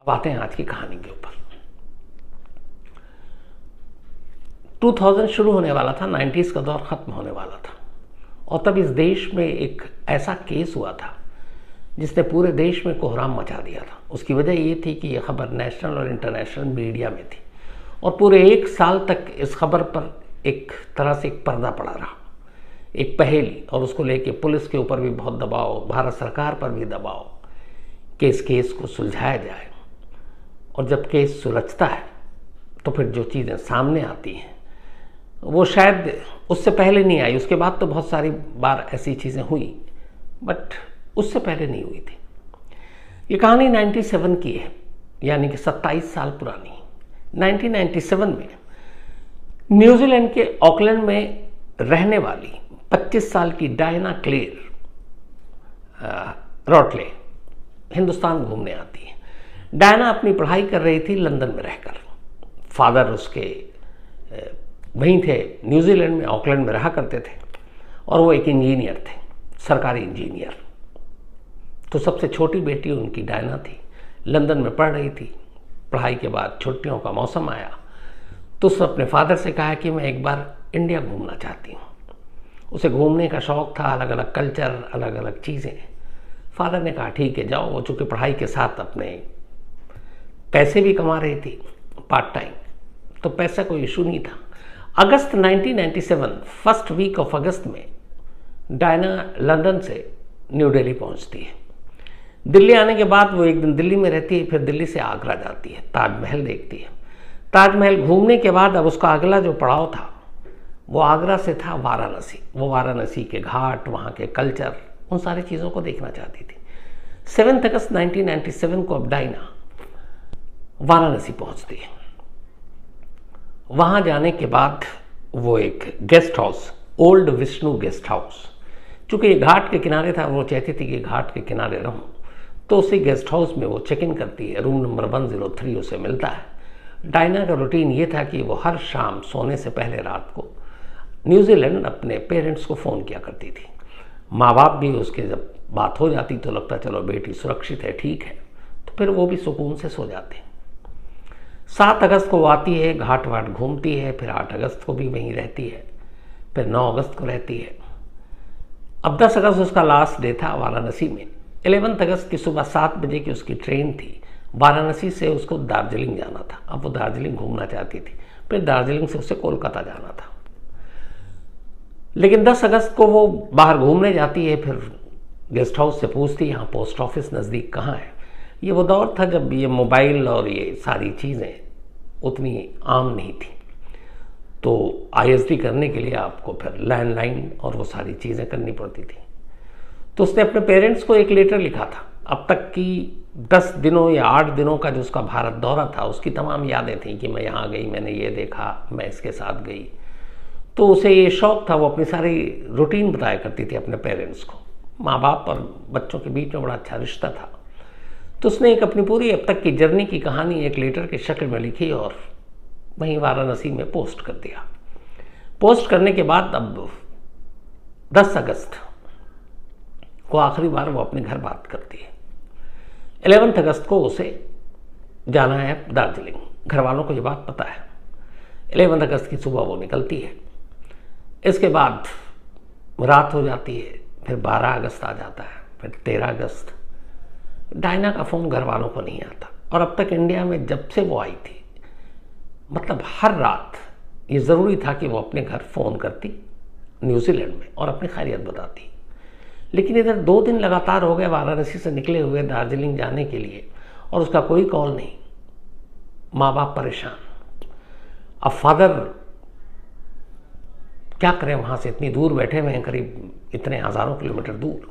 अब आते हैं आज की कहानी के ऊपर। 2000 शुरू होने वाला था, 90s का दौर खत्म होने वाला था और तब इस देश में एक ऐसा केस हुआ था जिसने पूरे देश में कोहराम मचा दिया था। उसकी वजह ये थी कि यह खबर नेशनल और इंटरनेशनल मीडिया में थी और पूरे एक साल तक इस खबर पर एक तरह से एक पर्दा पड़ा रहा, एक पहेली, और उसको लेके पुलिस के ऊपर भी बहुत दबाव, भारत सरकार पर भी दबाव कि इस केस को सुलझाया जाए। और जब केस सुलझता है तो फिर जो चीज़ें सामने आती हैं वो शायद उससे पहले नहीं आई। उसके बाद तो बहुत सारी बार ऐसी चीज़ें हुई, बट उससे पहले नहीं हुई थी। ये कहानी 97 की है, यानी कि 27 साल पुरानी। 1997 में न्यूजीलैंड के ऑकलैंड में रहने वाली 25 साल की डायना क्लेयर रॉटले हिंदुस्तान घूमने आती है। डायना अपनी पढ़ाई कर रही थी लंदन में रहकर। फादर उसके वहीं थे, न्यूजीलैंड में, ऑकलैंड में रहा करते थे और वो एक इंजीनियर थे, सरकारी इंजीनियर। तो सबसे छोटी बेटी उनकी डायना थी, लंदन में पढ़ रही थी। पढ़ाई के बाद छुट्टियों का मौसम आया तो उसने अपने फादर से कहा कि मैं एक बार इंडिया घूमना चाहती हूँ। उसे घूमने का शौक़ था, अलग अलग कल्चर, अलग अलग चीज़ें। फादर ने कहा ठीक है जाओ। वो चूँकि पढ़ाई के साथ अपने पैसे भी कमा रही थी पार्ट टाइम, तो पैसा कोई इशू नहीं था। अगस्त 1997, फर्स्ट वीक ऑफ अगस्त में डायना लंदन से न्यू दिल्ली पहुंचती है। दिल्ली आने के बाद वो एक दिन दिल्ली में रहती है, फिर दिल्ली से आगरा जाती है, ताजमहल देखती है। ताजमहल घूमने के बाद अब उसका अगला जो पड़ाव था वो आगरा से था वाराणसी। वो वाराणसी के घाट, वहाँ के कल्चर, उन सारी चीज़ों को देखना चाहती थी। 7 अगस्त 1997 को अब डायना वाराणसी पहुंचती है। वहां जाने के बाद वो एक guest house, old Vishnu guest house, चूंकि ये घाट के किनारे था, वो चाहती थी कि घाट के किनारे रहूं, तो उसी गेस्ट हाउस में वो चेक इन करती है। रूम नंबर 103 उसे मिलता है। डायना का रूटीन ये था कि वो हर शाम सोने से पहले रात को न्यूजीलैंड अपने पेरेंट्स को फ़ोन किया करती थी। माँ बाप भी उसके जब बात हो जाती तो लगता चलो बेटी सुरक्षित है, ठीक है, तो फिर वो भी सुकून से सो जाते। 7 अगस्त को वो आती है, घाट वाट घूमती है, फिर 8 अगस्त को भी वहीं रहती है, फिर 9 अगस्त को रहती है। अब 10 अगस्त उसका लास्ट डे था वाराणसी में। 11 अगस्त की सुबह 7 बजे की उसकी ट्रेन थी। वाराणसी से उसको दार्जिलिंग जाना था। अब वो दार्जिलिंग घूमना चाहती थी, फिर दार्जिलिंग से उसे कोलकाता जाना था। लेकिन 10 अगस्त को वो बाहर घूमने जाती है, फिर गेस्ट हाउस से पूछती है यहाँ पोस्ट ऑफिस नज़दीक कहाँ है। ये वो दौर था जब ये मोबाइल और ये सारी चीज़ें उतनी आम नहीं थी, तो आईएसडी करने के लिए आपको फिर लैंडलाइन और वो सारी चीज़ें करनी पड़ती थी। तो उसने अपने पेरेंट्स को एक लेटर लिखा था। अब तक की 10 दिनों या 8 दिनों का जो उसका भारत दौरा था, उसकी तमाम यादें थी कि मैं यहाँ गई, मैंने ये देखा, मैं इसके साथ गई। तो उसे ये शौक़ था, वो अपनी सारी रूटीन बताया करती थी अपने पेरेंट्स को। माँ बाप और बच्चों के बीच में बड़ा अच्छा रिश्ता था। तो उसने एक अपनी पूरी अब तक की जर्नी की कहानी एक लेटर की शक्ल में लिखी और वहीं वाराणसी में पोस्ट कर दिया। पोस्ट करने के बाद अब 10 अगस्त को आखिरी बार वो अपने घर बात करती है। 11 अगस्त को उसे जाना है दार्जिलिंग। घर वालों को ये बात पता है। 11 अगस्त की सुबह वो निकलती है। इसके बाद रात हो जाती है, फिर 12 अगस्त आ जाता है, फिर 13 अगस्त। डायना का फ़ोन घर वालों को नहीं आता और अब तक इंडिया में जब से वो आई थी, मतलब हर रात ये ज़रूरी था कि वो अपने घर फ़ोन करती न्यूजीलैंड में और अपनी खैरियत बताती। लेकिन इधर 2 दिन लगातार हो गए वाराणसी से निकले हुए दार्जिलिंग जाने के लिए और उसका कोई कॉल नहीं। माँ बाप परेशान। अब फादर क्या करें, वहाँ से इतनी दूर बैठे हुए हैं, करीब इतने हज़ारों किलोमीटर दूर।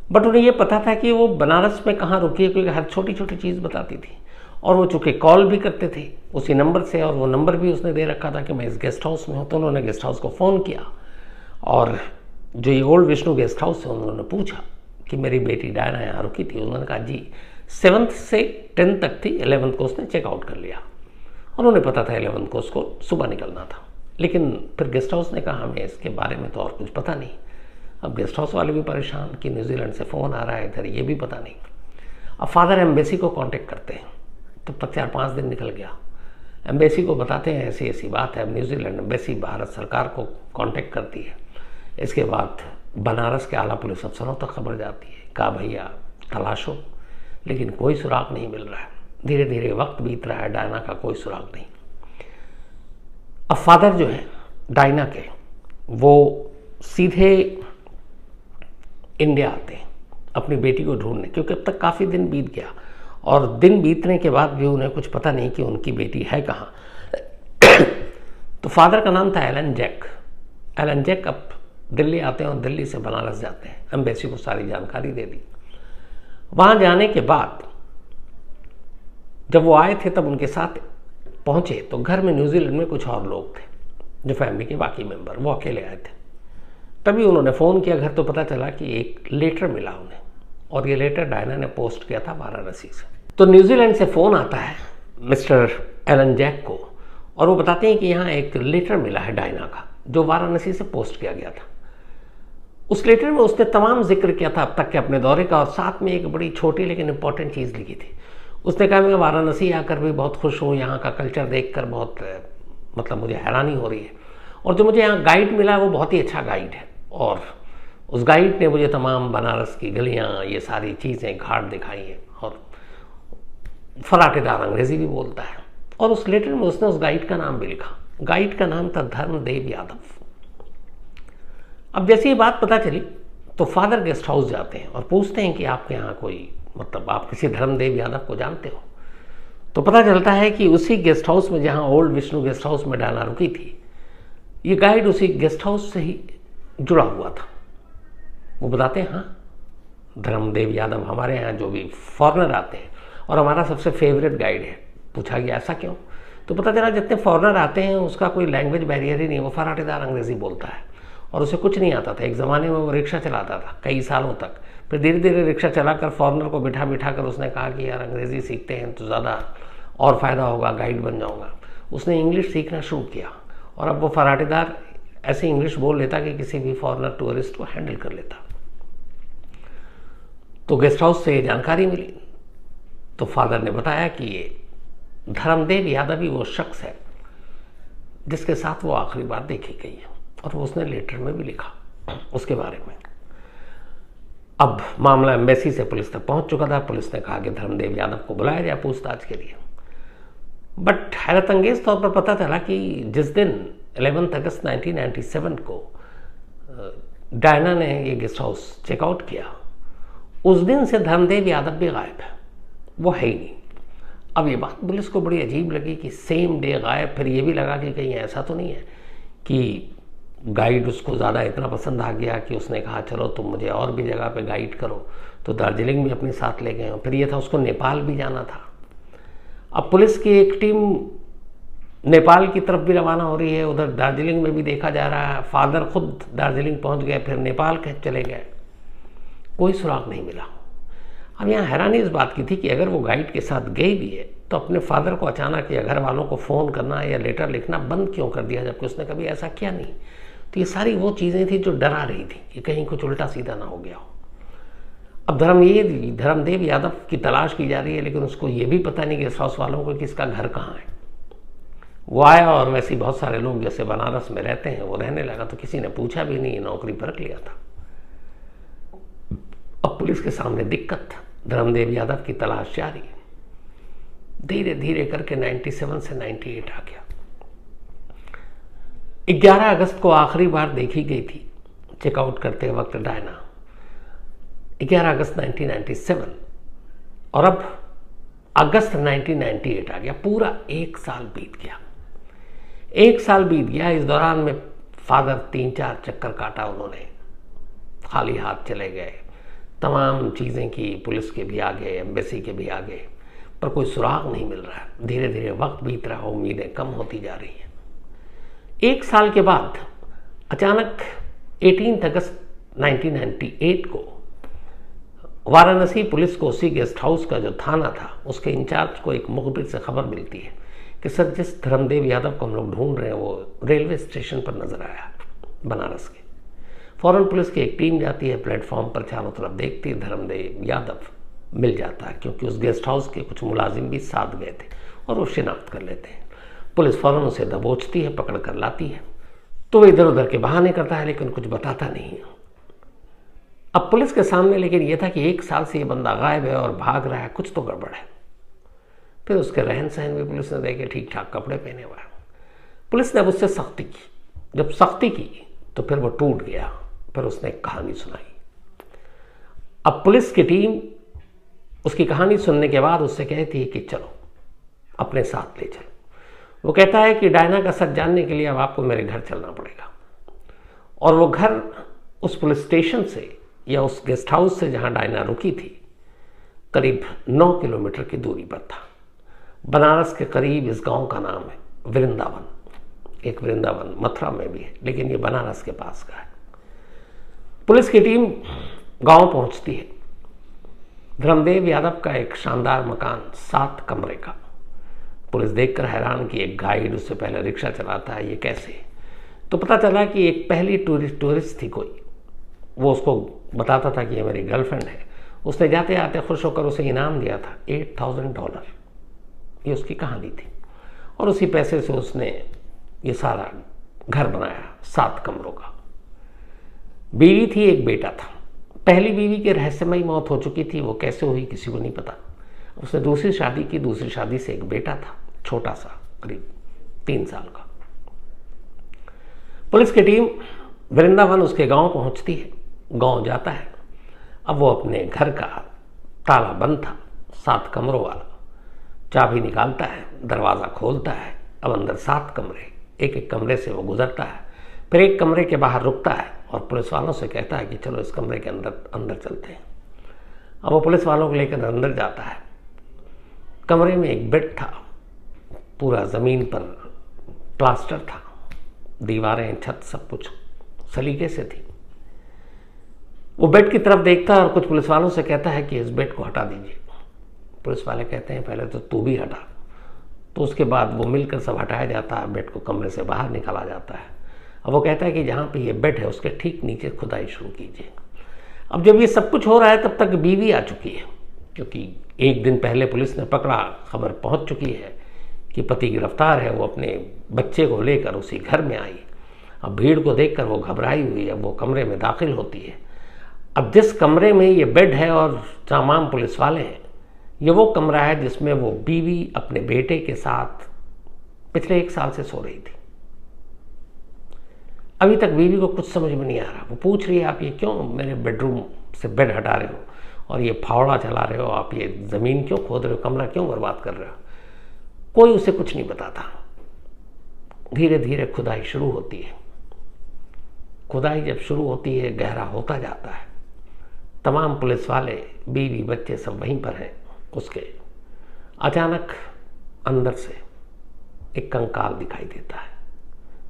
बट उन्हें ये पता था कि वो बनारस में कहाँ रुकी है, क्योंकि हर छोटी छोटी चीज़ बताती थी और वो चूँकि कॉल भी करते थे उसी नंबर से, और वो नंबर भी उसने दे रखा था कि मैं इस गेस्ट हाउस में हूँ। तो उन्होंने गेस्ट हाउस को फ़ोन किया और जो ये ओल्ड विष्णु गेस्ट हाउस है उन्होंने पूछा कि मेरी बेटी डायना यहाँ रुकी थी। उन्होंने कहा जी 7 से 10 तक थी, 11 को उसने चेकआउट कर लिया। और उन्हें पता था 11 को उसको सुबह निकलना था। लेकिन फिर गेस्ट हाउस ने कहा हमें इसके बारे में तो और कुछ पता नहीं। अब गेस्ट हाउस वाले भी परेशान कि न्यूजीलैंड से फ़ोन आ रहा है, इधर ये भी पता नहीं। अब फादर एम्बेसी को कांटेक्ट करते हैं, तब तक 4-5 दिन निकल गया। एम्बेसी को बताते हैं ऐसी ऐसी बात है। अब न्यूजीलैंड एम्बेसी भारत सरकार को कांटेक्ट करती है। इसके बाद बनारस के आला पुलिस अफसरों तक खबर जाती है, कहा भैया तलाशो, लेकिन कोई सुराग नहीं मिल रहा है। धीरे धीरे वक्त बीत रहा है, डायना का कोई सुराग नहीं। अब फादर जो है डायना के, वो सीधे इंडिया आते हैं अपनी बेटी को ढूंढने, क्योंकि अब तक काफ़ी दिन बीत गया और दिन बीतने के बाद भी उन्हें कुछ पता नहीं कि उनकी बेटी है कहाँ। तो फादर का नाम था एलन जैक। एलन जैक अब दिल्ली आते हैं और दिल्ली से बनारस जाते हैं। एम्बेसी को सारी जानकारी दे दी। वहाँ जाने के बाद जब वो आए थे तब उनके साथ पहुँचे तो घर में न्यूजीलैंड में कुछ और लोग थे, जो फैमिली के बाकी मेंबर, वो अकेले आए थे। तभी उन्होंने फ़ोन किया घर, तो पता चला कि एक लेटर मिला उन्हें, और ये लेटर डायना ने पोस्ट किया था वाराणसी से। तो न्यूजीलैंड से फ़ोन आता है मिस्टर एलन जैक को, और वो बताते हैं कि यहाँ एक लेटर मिला है डायना का, जो वाराणसी से पोस्ट किया गया था। उस लेटर में उसने तमाम जिक्र किया था अब तक के अपने दौरे का, और साथ में एक बड़ी छोटी लेकिन इंपॉर्टेंट चीज़ लिखी थी। उसने कहा मैं वाराणसी आकर भी बहुत खुश हूँ, यहाँ का कल्चर देखकर बहुत मतलब मुझे हैरानी हो रही है, और जो मुझे यहाँ गाइड मिला वो बहुत ही अच्छा गाइड है, और उस गाइड ने मुझे तमाम बनारस की गलियाँ, ये सारी चीज़ें, घाट दिखाई हैं, और फराटेदार अंग्रेज़ी भी बोलता है। और उस लेटर में उसने उस गाइड का नाम भी लिखा। गाइड का नाम था धर्मदेव यादव। अब जैसे ये बात पता चली तो फादर गेस्ट हाउस जाते हैं और पूछते हैं कि आपके यहाँ कोई, मतलब आप किसी धर्मदेव यादव को जानते हो? तो पता चलता है कि उसी गेस्ट हाउस में जहाँ ओल्ड विष्णु गेस्ट हाउस में डायना रुकी थी, ये गाइड उसी गेस्ट हाउस से ही जुड़ा हुआ था। वो बताते हैं हाँ, धर्मदेव यादव हमारे यहाँ जो भी फॉरेनर आते हैं और हमारा सबसे फेवरेट गाइड है। पूछा गया ऐसा क्यों? तो पता चला जितने फॉरेनर आते हैं उसका कोई लैंग्वेज बैरियर ही नहीं, वो फराटेदार अंग्रेज़ी बोलता है और उसे कुछ नहीं आता था। एक ज़माने में वो रिक्शा चलाता था कई सालों तक, फिर धीरे धीरे रिक्शा चलाकर फॉरेनर को बिठा बिठा कर उसने कहा कि यार अंग्रेज़ी सीखते हैं तो ज़्यादा और फ़ायदा होगा, गाइड बन जाऊँगा। उसने इंग्लिश सीखना शुरू किया और अब वो फराटेदार ऐसे इंग्लिश बोल लेता कि किसी भी फॉरेनर टूरिस्ट को हैंडल कर लेता। तो गेस्ट हाउस से ये जानकारी मिली तो फादर ने बताया कि ये धर्मदेव यादव ही वो शख्स है जिसके साथ वो आखिरी बार देखी गई है, और वो उसने लेटर में भी लिखा उसके बारे में। अब मामला एम्बेसी से पुलिस तक पहुंच चुका था। पुलिस ने कहा कि धर्मदेव यादव को बुलाया जाए पूछताछ के लिए। बट हैरत अंगेज तौर पर पता चला कि जिस दिन 11 अगस्त 1997 को डायना ने ये गेस्ट हाउस चेकआउट किया, उस दिन से धर्मदेव यादव भी गायब है, वो है ही नहीं। अब ये बात पुलिस को बड़ी अजीब लगी कि सेम डे गायब। फिर ये भी लगा कि कहीं ऐसा तो नहीं है कि गाइड उसको ज़्यादा इतना पसंद आ गया कि उसने कहा चलो तुम मुझे और भी जगह पे गाइड करो, तो दार्जिलिंग भी अपने साथ ले गए। फिर ये था उसको नेपाल भी जाना था। अब पुलिस की एक टीम नेपाल की तरफ भी रवाना हो रही है, उधर दार्जिलिंग में भी देखा जा रहा है। फादर खुद दार्जिलिंग पहुंच गए, फिर नेपाल के चले गए, कोई सुराग नहीं मिला। अब यहाँ हैरानी इस बात की थी कि अगर वो गाइड के साथ गई भी है तो अपने फादर को अचानक या घर वालों को फ़ोन करना या लेटर लिखना बंद क्यों कर दिया, जबकि उसने कभी ऐसा किया नहीं। तो ये सारी वो चीज़ें थी जो डरा रही थी कि कहीं कुछ उल्टा सीधा ना हो गया हो। अब धर्मदेव यादव की तलाश की जा रही है, लेकिन उसको ये भी पता नहीं गेस्ट हाउस वालों को कि इसका घर कहाँ है। वो आया और वैसे ही बहुत सारे लोग जैसे बनारस में रहते हैं वो रहने लगा, तो किसी ने पूछा भी नहीं, नौकरी पर रख लिया था। अब पुलिस के सामने दिक्कत था, धर्मदेव यादव की तलाश जारी। धीरे धीरे करके 97 से 98 आ गया। 11 अगस्त को आखिरी बार देखी गई थी चेकआउट करते वक्त डायना, 11 अगस्त 1997, और अब अगस्त 1998 आ गया। पूरा 1 साल बीत गया। 1 साल बीत गया। इस दौरान में फादर 3-4 चक्कर काटा उन्होंने, खाली हाथ चले गए, तमाम चीज़ें की, पुलिस के भी आगे, एम्बेसी के भी आगे, पर कोई सुराग नहीं मिल रहा है। धीरे धीरे वक्त बीत रहा, उम्मीदें कम होती जा रही हैं। 1 साल के बाद अचानक 18 अगस्त 1998 को वाराणसी पुलिस को उसी गेस्ट हाउस का जो थाना था उसके इंचार्ज को एक मुखबिर से खबर मिलती है कि सर जिस धर्मदेव यादव को हम लोग ढूंढ रहे हैं वो रेलवे स्टेशन पर नजर आया बनारस के। फौरन पुलिस की एक टीम जाती है, प्लेटफॉर्म पर चारों तरफ देखती है, धर्मदेव यादव मिल जाता है, क्योंकि उस गेस्ट हाउस के कुछ मुलाजिम भी साथ गए थे और वो शिनाख्त कर लेते हैं। पुलिस फ़ौरन उसे दबोचती है, पकड़ कर लाती है, तो वो इधर उधर के बहाने करता है लेकिन कुछ बताता नहीं है। अब पुलिस के सामने लेकिन ये था कि 1 साल से ये बंदा गायब है और भाग रहा है, कुछ तो गड़बड़ है। फिर उसके रहन सहन भी पुलिस ने देखे ठीक ठाक कपड़े पहने हुए हैं। पुलिस ने अब उससे सख्ती की, जब सख्ती की तो फिर वो टूट गया, फिर उसने एक कहानी सुनाई। अब पुलिस की टीम उसकी कहानी सुनने के बाद उससे कहती है कि चलो अपने साथ ले चलो। वो कहता है कि डायना का सच जानने के लिए अब आपको मेरे घर चलना पड़ेगा। और वो घर उस पुलिस स्टेशन से या उस गेस्ट हाउस से जहाँ डायना रुकी थी करीब 9 किलोमीटर की दूरी पर था। बनारस के करीब इस गांव का नाम है वृंदावन। एक वृंदावन मथुरा में भी है, लेकिन ये बनारस के पास का है। पुलिस की टीम गांव पहुंचती है। धर्मदेव यादव का एक शानदार मकान 7 कमरे का। पुलिस देखकर हैरान कि एक गाइड उससे पहले रिक्शा चलाता है, ये कैसे? तो पता चला कि एक पहली टूरिस्ट थी कोई, वो उसको बताता था कि ये मेरी गर्लफ्रेंड है। उसने जाते आते खुश होकर उसे इनाम दिया था $8,000। ये उसकी कहानी थी और उसी पैसे से उसने ये सारा घर बनाया 7 कमरों का। बीवी थी, एक बेटा था। पहली बीवी की रहस्यमयी मौत हो चुकी थी, वो कैसे हुई किसी को नहीं पता। उसने दूसरी शादी की, दूसरी शादी से एक बेटा था, छोटा सा, करीब 3 साल का। पुलिस की टीम वृंदावन उसके गांव पहुंचती है, गांव जाता है। अब वो अपने घर का ताला बंद था, 7 कमरों वाला, चाबी निकालता है, दरवाज़ा खोलता है। अब अंदर 7 कमरे, एक एक कमरे से वो गुजरता है, फिर एक कमरे के बाहर रुकता है और पुलिस वालों से कहता है कि चलो इस कमरे के अंदर चलते हैं। अब वो पुलिस वालों को लेकर अंदर जाता है। कमरे में एक बेड था, पूरा ज़मीन पर प्लास्टर था, दीवारें, छत, सब कुछ सलीके से थी। वो बेड की तरफ देखता है और कुछ पुलिस वालों से कहता है कि इस बेड को हटा दीजिए। पुलिस वाले कहते हैं पहले तो तू भी हटा। तो उसके बाद वो मिलकर सब हटाया जाता है, बेड को कमरे से बाहर निकाला जाता है। अब वो कहता है कि जहाँ पे ये बेड है उसके ठीक नीचे खुदाई शुरू कीजिए। अब जब ये सब कुछ हो रहा है तब तक बीवी आ चुकी है, क्योंकि एक दिन पहले पुलिस ने पकड़ा, खबर पहुँच चुकी है कि पति गिरफ्तार है। वो अपने बच्चे को लेकर उसी घर में आई। अब भीड़ को देखकर वो घबराई हुई है, वो कमरे में दाखिल होती है। अब जिस कमरे में ये बेड है और तमाम पुलिस वाले हैं, ये वो कमरा है जिसमें वो बीवी अपने बेटे के साथ पिछले 1 साल से सो रही थी। अभी तक बीवी को कुछ समझ में नहीं आ रहा। वो पूछ रही है आप ये क्यों मेरे बेडरूम से बेड हटा रहे हो और ये फावड़ा चला रहे हो, आप ये ज़मीन क्यों खोद रहे हो, कमरा क्यों बर्बाद कर रहे हो? कोई उसे कुछ नहीं बताता। धीरे धीरे खुदाई शुरू होती है। खुदाई जब शुरू होती है, गहरा होता जाता है। तमाम पुलिस वाले, बीवी, बच्चे सब वहीं पर हैं उसके। अचानक अंदर से एक कंकाल दिखाई देता है।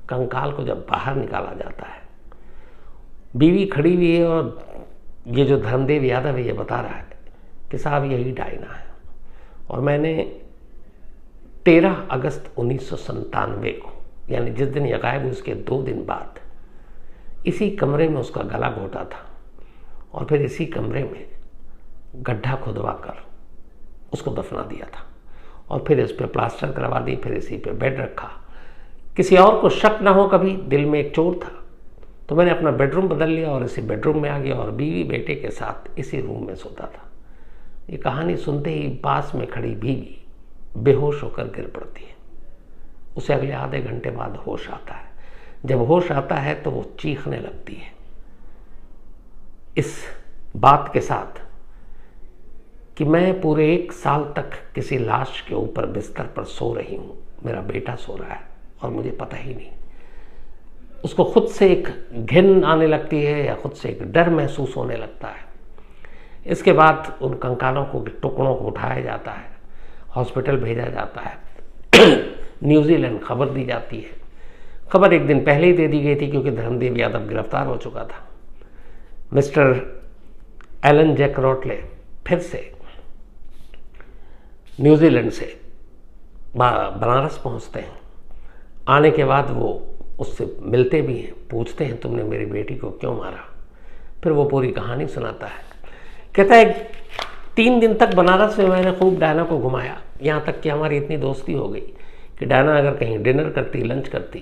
कंकाल को जब बाहर निकाला जाता है, बीवी खड़ी हुई है और ये जो धर्मदेव यादव है ये बता रहा है कि साहब यही डायना है और मैंने 13 अगस्त 1997 को, यानी जिस दिन यह गायब हुई उसके 2 दिन बाद, इसी कमरे में उसका गला घोटा था और फिर इसी कमरे में गड्ढा खुदवा कर उसको दफना दिया था और फिर इस पे प्लास्टर करवा दी, फिर इसी पे बेड रखा। किसी और को शक ना हो कभी, दिल में एक चोर था, तो मैंने अपना बेडरूम बदल लिया और इसी बेडरूम में आ गया और बीवी बेटे के साथ इसी रूम में सोता था। ये कहानी सुनते ही पास में खड़ी बीवी बेहोश होकर गिर पड़ती है। उसे अगले आधे घंटे बाद होश आता है। जब होश आता है तो वो चीखने लगती है इस बात के साथ कि मैं पूरे 1 साल तक किसी लाश के ऊपर बिस्तर पर सो रही हूँ, मेरा बेटा सो रहा है और मुझे पता ही नहीं। उसको खुद से एक घिन आने लगती है या खुद से एक डर महसूस होने लगता है। इसके बाद उन कंकालों को, टुकड़ों को उठाया जाता है, हॉस्पिटल भेजा जाता है, न्यूजीलैंड खबर दी जाती है। खबर एक दिन पहले ही दे दी गई थी क्योंकि धर्मदेव यादव गिरफ्तार हो चुका था। मिस्टर एलन जैक रोटले फिर से न्यूजीलैंड से बनारस पहुंचते हैं। आने के बाद वो उससे मिलते भी हैं, पूछते हैं तुमने मेरी बेटी को क्यों मारा। फिर वो पूरी कहानी सुनाता है। कहता है 3 दिन तक बनारस में मैंने खूब डायना को घुमाया, यहाँ तक कि हमारी इतनी दोस्ती हो गई कि डायना अगर कहीं डिनर करती, लंच करती,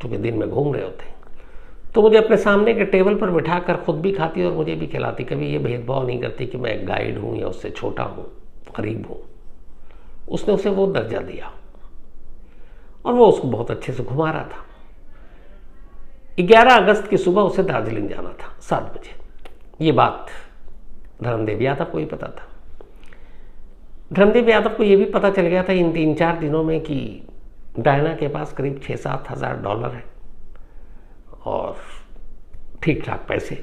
क्योंकि दिन में घूम रहे होते, तो मुझे अपने सामने के टेबल पर बिठा कर खुद भी खाती और मुझे भी खिलाती। कभी ये भेदभाव नहीं करती कि मैं एक गाइड हूँ या उससे छोटा हूँ, गरीब हूँ। उसने उसे वो दर्जा दिया और वो उसको बहुत अच्छे से घुमा रहा था। 11 अगस्त की सुबह उसे दार्जिलिंग जाना था 7 बजे। ये बात धर्मदेव यादव को ही पता था। धर्मदेव यादव को ये भी पता चल गया था इन 3-4 दिनों में कि डायना के पास करीब 6-7 हज़ार डॉलर है और ठीक ठाक पैसे।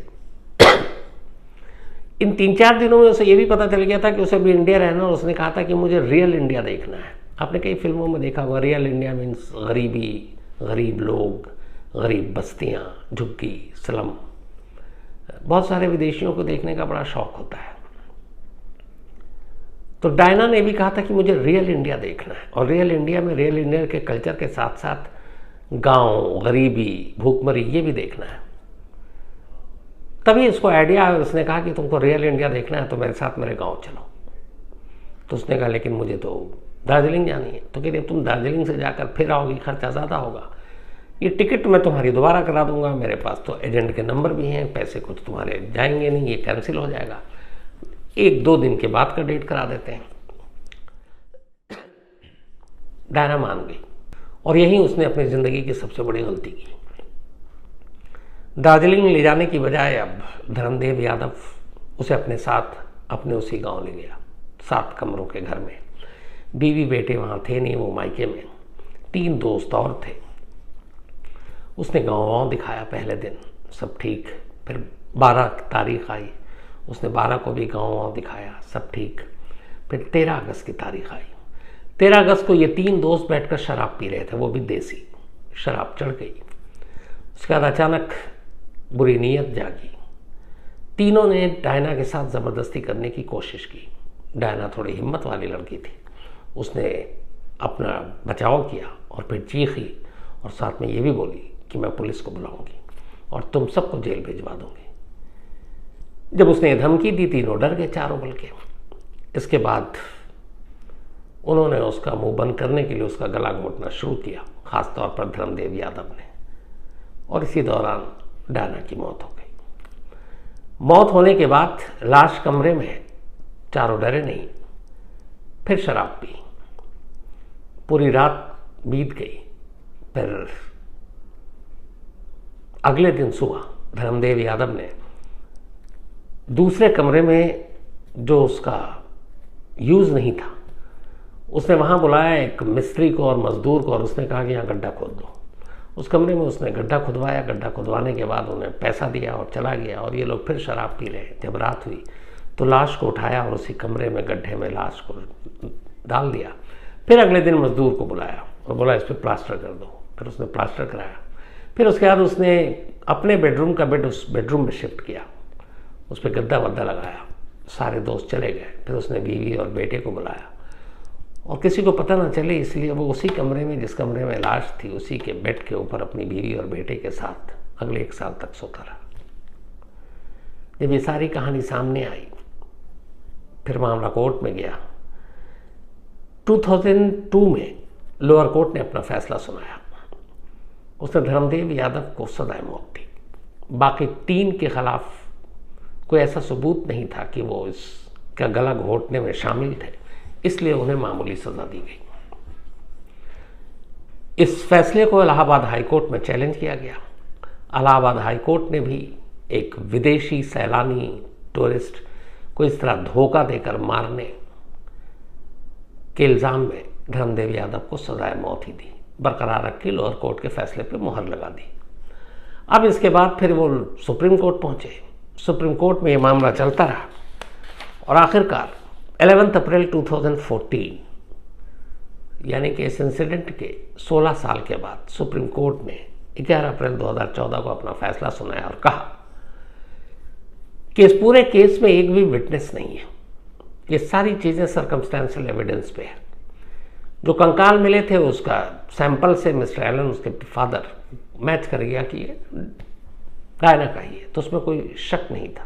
इन 3-4 दिनों में उसे ये भी पता चल गया था कि उसे भी इंडिया रहना, और उसने कहा था कि मुझे रियल इंडिया देखना है। आपने कई फिल्मों में देखा होगा, रियल इंडिया मीन्स गरीबी, गरीब लोग, गरीब बस्तियाँ, झुग्गी, स्लम। बहुत सारे विदेशियों को देखने का बड़ा शौक होता है। तो डायना ने भी कहा था कि मुझे रियल इंडिया देखना है, और रियल इंडिया में रियल इंडिया के कल्चर के साथ साथ गांव, गरीबी, भूखमरी ये भी देखना है। तभी इसको आइडिया आया, उसने कहा कि तुमको रियल इंडिया देखना है तो मेरे साथ मेरे गांव चलो। तो उसने कहा लेकिन मुझे तो दार्जिलिंग जानी है। तो कहते तुम दार्जिलिंग से जाकर फिर आओगी, खर्चा ज़्यादा होगा, ये टिकट मैं तुम्हारी दोबारा करा दूंगा, मेरे पास तो एजेंट के नंबर भी हैं, पैसे कुछ तुम्हारे जाएंगे नहीं, ये कैंसिल हो जाएगा, 1-2 दिन के बाद का डेट करा देते हैं। डायना मान गई और यही उसने अपनी ज़िंदगी की सबसे बड़ी गलती की। दार्जिलिंग ले जाने की बजाय अब धर्मदेव यादव उसे अपने साथ अपने उसी गांव ले गया, 7 कमरों के घर में। बीवी बेटे वहाँ थे नहीं, वो मायके में, 3 दोस्त और थे। उसने गाँव दिखाया पहले दिन, सब ठीक। फिर 12 तारीख आई, उसने 12 को भी गाँव दिखाया, सब ठीक। फिर 13 अगस्त की तारीख आई। 13 अगस्त को ये 3 दोस्त बैठकर शराब पी रहे थे, वो भी देसी शराब चढ़ गई। उसके बाद अचानक बुरी नीयत जागी। तीनों ने डायना के साथ ज़बरदस्ती करने की कोशिश की। डायना थोड़ी हिम्मत वाली लड़की थी, उसने अपना बचाव किया और फिर चीखी और साथ में ये भी बोली कि मैं पुलिस को बुलाऊंगी और तुम सबको जेल भिजवा दूंगी। जब उसने धमकी दी, तीनों डर गए, चारों बल्कि। इसके बाद उन्होंने उसका मुंह बंद करने के लिए उसका गला घोटना शुरू किया, खासतौर पर धर्मदेव यादव ने। और इसी दौरान डायना की मौत हो गई। मौत होने के बाद लाश कमरे में है, चारों डरे नहीं, फिर शराब पी, पूरी रात बीत गई। फिर अगले दिन सुबह धर्मदेव यादव ने दूसरे कमरे में, जो उसका यूज़ नहीं था, उसने वहाँ बुलाया एक मिस्त्री को और मज़दूर को, और उसने कहा कि यहाँ गड्ढा खोद दो। उस कमरे में उसने गड्ढा खुदवाया। गड्ढा खुदवाने के बाद उन्हें पैसा दिया और चला गया, और ये लोग फिर शराब पी रहे। जब रात हुई तो लाश को उठाया और उसी कमरे में गड्ढे में लाश को डाल दिया। फिर अगले दिन मज़दूर को बुलाया और बोला इस पर प्लास्टर कर दो। फिर उसने प्लास्टर कराया। फिर उसके बाद उसने अपने बेडरूम का बेड उस बेडरूम में शिफ्ट किया, उस पर गद्दा वद्दा लगाया। सारे दोस्त चले गए। फिर उसने बीवी और बेटे को बुलाया और किसी को पता ना चले इसलिए वो उसी कमरे में, जिस कमरे में लाश थी, उसी के बेड के ऊपर अपनी बीवी और बेटे के साथ अगले 1 साल तक सोता रहा। जब ये सारी कहानी सामने आई, फिर मामला कोर्ट में गया। 2002 में लोअर कोर्ट ने अपना फैसला सुनाया। उसने धर्मदेव यादव को सजाए मौत दी। बाकी 3 के खिलाफ कोई ऐसा सबूत नहीं था कि वो इसका गला घोटने में शामिल थे, इसलिए उन्हें मामूली सजा दी गई। इस फैसले को इलाहाबाद हाईकोर्ट में चैलेंज किया गया। इलाहाबाद हाईकोर्ट ने भी एक विदेशी सैलानी टूरिस्ट को इस तरह धोखा देकर मारने के इल्ज़ाम में धर्मदेव यादव को सजाए मौत ही दी, बरकरार रख के लोअर कोर्ट के फैसले पर मुहर लगा दी। अब इसके बाद फिर वो सुप्रीम कोर्ट पहुंचे। सुप्रीम कोर्ट में ये मामला चलता रहा और आखिरकार 11 अप्रैल 2014 यानी कि इस इंसिडेंट के 16 साल के बाद सुप्रीम कोर्ट ने 11 अप्रैल 2014 को अपना फैसला सुनाया और कहा कि इस पूरे केस में एक भी विटनेस नहीं है। ये सारी चीज़ें सर्कमस्टेंशियल एविडेंस पे है। जो कंकाल मिले थे उसका सैंपल से मिस्टर एलन, उसके फादर, मैच कर गया कि ये डायना का ही है, तो उसमें कोई शक नहीं था।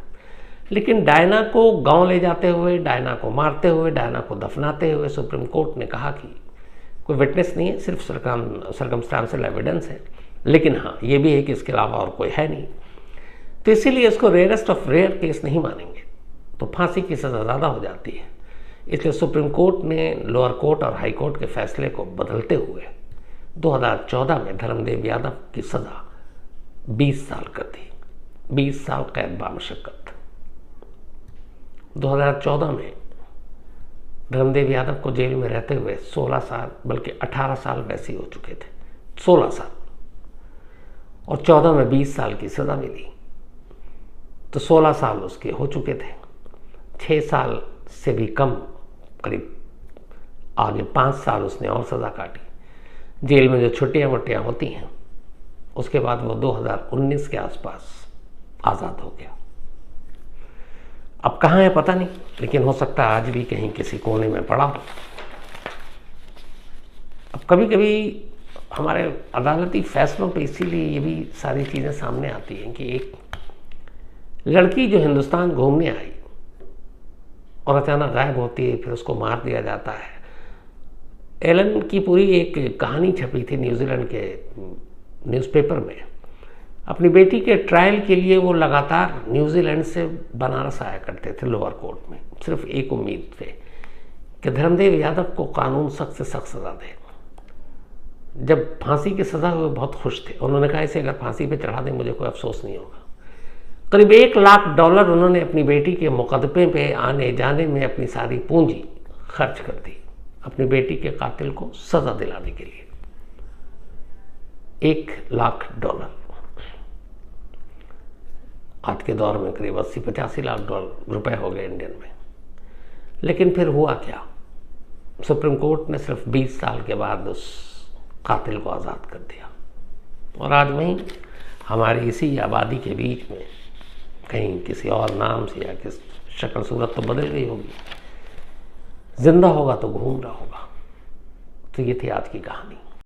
लेकिन डायना को गांव ले जाते हुए, डायना को मारते हुए, डायना को दफनाते हुए सुप्रीम कोर्ट ने कहा कि कोई विटनेस नहीं है, सिर्फ सर्कमस्टांशियल एविडेंस है, लेकिन हाँ ये भी है कि इसके अलावा और कोई है नहीं, तो इसीलिए इसको रेयरेस्ट ऑफ रेयर केस नहीं मानेंगे, तो फांसी की सज़ा ज़्यादा हो जाती है। इसलिए सुप्रीम कोर्ट ने लोअर कोर्ट और हाई कोर्ट के फैसले को बदलते हुए 2014 में धर्मदेव यादव की सज़ा 20 साल कर दी, 20 साल कैद बामशक्कत। 2014 में धर्मदेव यादव को जेल में रहते हुए 16 साल बल्कि 18 साल वैसे ही हो चुके थे, 16 साल, और 14 में 20 साल की सज़ा मिली, तो 16 साल उसके हो चुके थे। 6 साल से भी कम, करीब आगे 5 साल उसने और सज़ा काटी। जेल में जो छुट्टियाँ वट्टियाँ होती हैं, उसके बाद वो 2019 के आसपास आज़ाद हो गया। अब कहाँ है पता नहीं, लेकिन हो सकता है आज भी कहीं किसी कोने में पड़ा हो। अब कभी कभी हमारे अदालती फैसलों पे इसीलिए ये भी सारी चीज़ें सामने आती हैं कि एक लड़की जो हिंदुस्तान घूमने आई और अचानक गायब होती है, फिर उसको मार दिया जाता है। एलन की पूरी एक कहानी छपी थी न्यूजीलैंड के न्यूज़पेपर में। अपनी बेटी के ट्रायल के लिए वो लगातार न्यूजीलैंड से बनारस आया करते थे लोअर कोर्ट में, सिर्फ एक उम्मीद थे कि धर्मदेव यादव को कानून सख्त से सख्त सज़ा दे। जब फांसी की सज़ा हुई बहुत खुश थे, उन्होंने कहा इसे अगर फांसी पे चढ़ा दें मुझे कोई अफसोस नहीं होगा। करीब $1 लाख उन्होंने अपनी बेटी के मुकदमे पे आने जाने में अपनी सारी पूंजी खर्च कर दी, अपनी बेटी के कातिल को सज़ा दिलाने के लिए। $1 लाख। आज के दौर में करीब 80-85 लाख रुपए हो गए इंडियन में। लेकिन फिर हुआ क्या? सुप्रीम कोर्ट ने सिर्फ 20 साल के बाद उस कातिल को आज़ाद कर दिया, और आज वहीं हमारी इसी आबादी के बीच में कहीं किसी और नाम से या किस शक्ल सूरत तो बदल गई होगी, जिंदा होगा तो घूम रहा होगा। तो ये थी आज की कहानी।